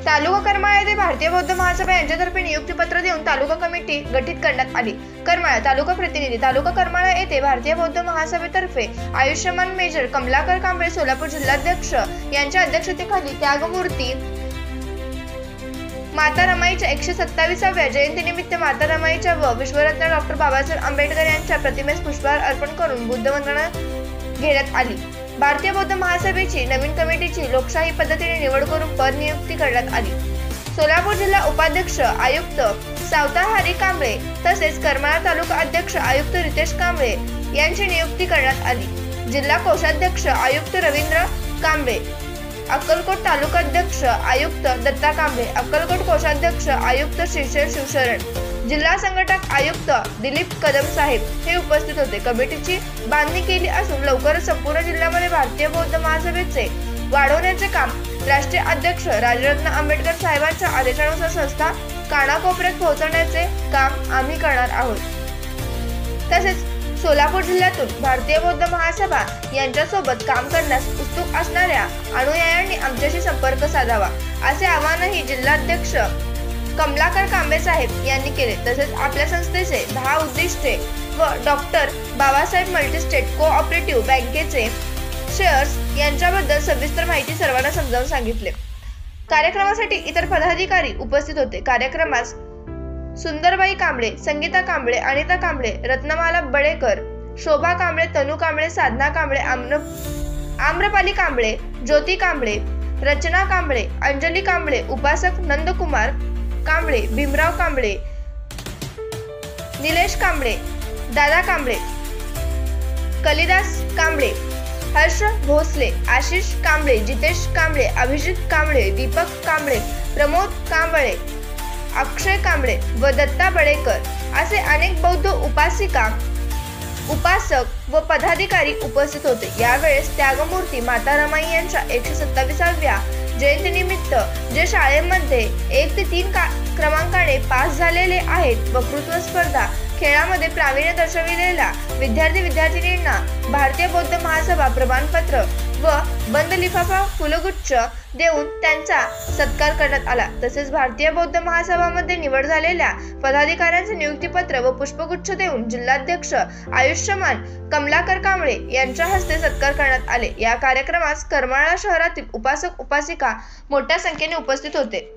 तालुका करमाळा येथे भारतीय बौद्ध महासभा यांच्यातर्फे नियुक्तीपत्र देऊन तालुका कमिटी गठीत करण्यात आली। करमाळा तालुका प्रतिनिधी तालुका करमाळा येथे भारतीय बौद्ध महासभेतर्फे आयुष्यमान मेजर कमलाकर कांबळे सोलापूर जिल्हाध्यक्ष यांच्या अध्यक्षतेखाली त्यागमूर्ती माता रमाईच्या 127व्या जयंतीनिमित्त माता रमाईच्या व विश्वरत्न डॉ. बाबासाहेब आंबेडकर यांच्या प्रतिमेस पुष्पहार अर्पण करून बुद्धवंदना घेण्यात आली। भारतीय बौद्ध महासभेची नवीन कमिटीची लोकशाही पद्धतीने निवड करून पदनियुक्ती करण्यात आली। सोलापूर जिल्हा उपाध्यक्ष आयुक्त सावताहरी कांबळे तसेच करमाळा तालुका अध्यक्ष आयुक्त रितेश कांबळे यांची नियुक्ती करण्यात आली। जिल्हा कोषाध्यक्ष आयुक्त रवींद्र कांबळे, अक्कलकोट तालुका अध्यक्ष आयुक्त दत्ता कांबळे, अक्कलकोट कोषाध्यक्ष आयुक्त श्रीशैल शिवशरण, जिल्हा संघटक आयुक्त दिलीप कदम साहेब हे उपस्थित होते। कमिटीची बांधणी केली असून लवकरच संपूर्ण जिल्ह्यामध्ये भारतीय बौद्ध महासभेचे वाढवण्याचे काम राष्ट्रीय अध्यक्ष राजरत्न आंबेडकर साहेबांच्या आदेशानुसार संस्था कानाकोपऱ्यात पोहोचवण्याचे काम आम्ही करणार आहोत। तसेच सोलापूर जिल्ह्यातून भारतीय बौद्ध महासभा यांच्यासोबत काम करण्यास उत्सुक असणाऱ्या अनुयायांनी आमच्याशी संपर्क साधावा असे आवाहनही जिल्हाध्यक्ष कमलाकर कांबळे साहेब यांनी केले। तसेच आपल्या संस्थेचे 10 उद्दिष्टे व डॉ. बाबासाहेब मल्टीस्टेट कोऑपरेटिव्ह बँकेचे शेअर्स यांच्याबद्दल सविस्तर माहिती सर्वांना समजावून सांगितले। कार्यक्रमासाठी इतर पदाधिकारी उपस्थित होते। कार्यक्रमास सुंदरबाई कांबळे, संगीता कांबळे, अनिता कांबळे, रत्नमाला बडेकर, शोभा कांबळे, तनू कांबळे, साधना कांबळे, आम्रपाली कांबळे, ज्योती कांबळे, रचना कांबळे, अंजली कांबळे, उपासक नंदकुमार कांबळे, भीमराव कांबळे, निलेश कांबळे, दादा कांबळे, कलिदास कांबळे, हर्ष भोसले, आशिष कांबळे, जितेश कांबळे, अभिजित कांबळे, दीपक कांबळे, प्रमोद कांबळे, अक्षय कांबळे व दत्ता बडेकर असे अनेक बौद्ध उपासिका, उपासक व पदाधिकारी उपस्थित होते। यावेळेस त्यागमूर्ती माता रमाई यांच्या 127व्या जयंतीनिमित्त जे शाळेमध्ये 1 ते 3 क्रमांकाने पास झालेले आहेत, वक्तृत्व स्पर्धा, खेळामध्ये प्रावीण्य दर्शविलेल्या विद्यार्थी-विद्यार्थिनींना भारतीय बौद्ध महासभा प्रमाणपत्र व बंद लिफाफा फुलगुच्छ देऊन त्यांचा सत्कार करण्यात आला। तसेच भारतीय बौद्ध महासभामध्ये निवड झालेल्या पदाधिकाऱ्यांचे नियुक्तीपत्र व पुष्पगुच्छ देऊन जिल्हाध्यक्ष आयुष्यमान कमलाकर कांबळे यांच्या हस्ते सत्कार करण्यात आले। या कार्यक्रमास करमाळा शहरातील उपासक उपासिका मोठ्या संख्येने उपस्थित होते।